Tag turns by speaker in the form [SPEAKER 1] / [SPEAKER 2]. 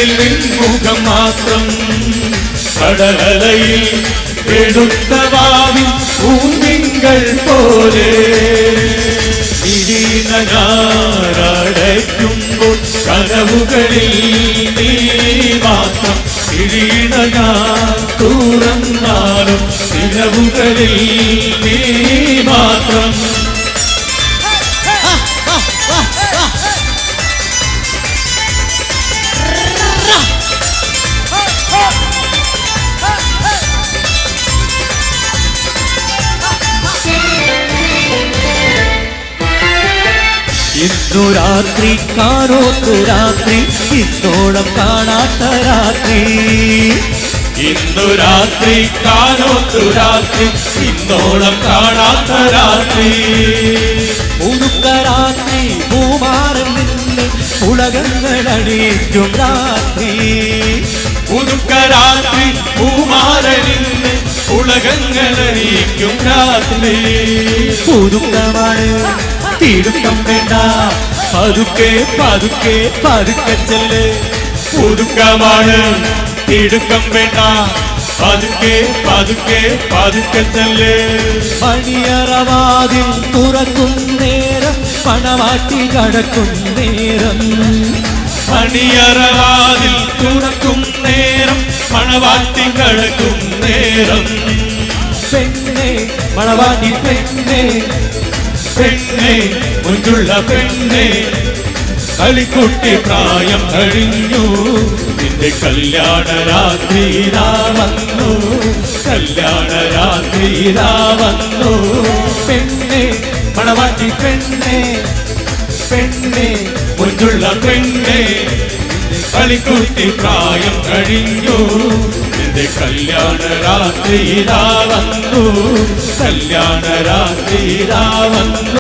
[SPEAKER 1] കരളിൽ വെൺമുഖം മാത്രം കടലയിൽ എടുത്ത വാവിൽ പൂന്തിങ്കൾ പോലെ ഇടീണകാരടയ്ക്കുമ്പോൾ കനവുകളിൽ നീ മാത്രം ഇടീണകാർ തുറന്നാലും നിലവുകളിൽ നീ മാത്രം
[SPEAKER 2] ഇന്നു രാത്രി കാണോത്തു രാത്രി ഇന്നോളം കാണാത്ത രാത്രി
[SPEAKER 1] ഇന്നു രാത്രി കാണോത്തു രാത്രി ഇന്നോളം കാണാത്ത രാത്രി
[SPEAKER 2] പുതുക്ക രാത്രി പൂമാരൻ നിന്ന് ഉലകങ്ങൾ അണിയിക്കും രാത്രി
[SPEAKER 1] പുതുക്ക രാത്രി പൂമാരനിന്ന് ഉലകങ്ങൾ അണിയിക്കും രാത്രി
[SPEAKER 2] പുതുക്കമാണ് തിടുക്കം വേണ്ട പതുക്കെ പതുക്കെ പതുക്കെ ചെല്ല്
[SPEAKER 1] പുതുക്കമാണ് തിടുക്കം വേണ്ട പതുക്കെ പതുക്കെ പതുക്കെ ചെല്ല്
[SPEAKER 2] മണിയറവാതിൽ തുറക്കും നേരം പണവാട്ടി കടക്കും നേരം
[SPEAKER 1] മണിയറവാതിൽ തുറക്കും നേരം മണവാട്ടി കടക്കും നേരം
[SPEAKER 2] പെണ്ണെ മണവാട്ടി പെണ്ണെ
[SPEAKER 1] പെണ്ണെ മുഞ്ചുള്ള പെണ്ണെ കളിക്കുട്ടി പ്രായം കഴിഞ്ഞു നിന്റെ കല്യാണ രാത്രി വന്നു കല്യാണ രാത്രി വന്നു
[SPEAKER 2] പെണ്ണെ മണവാട്ടി പെണ്ണെ
[SPEAKER 1] പെണ്ണെ മുഞ്ചുള്ള പെണ്ണെ കളിക്കുട്ടി പ്രായം കഴിഞ്ഞു നിന്റെ കല്യാണ രാത്രി വന്നു കല്യാണ രാത്രി വന്നു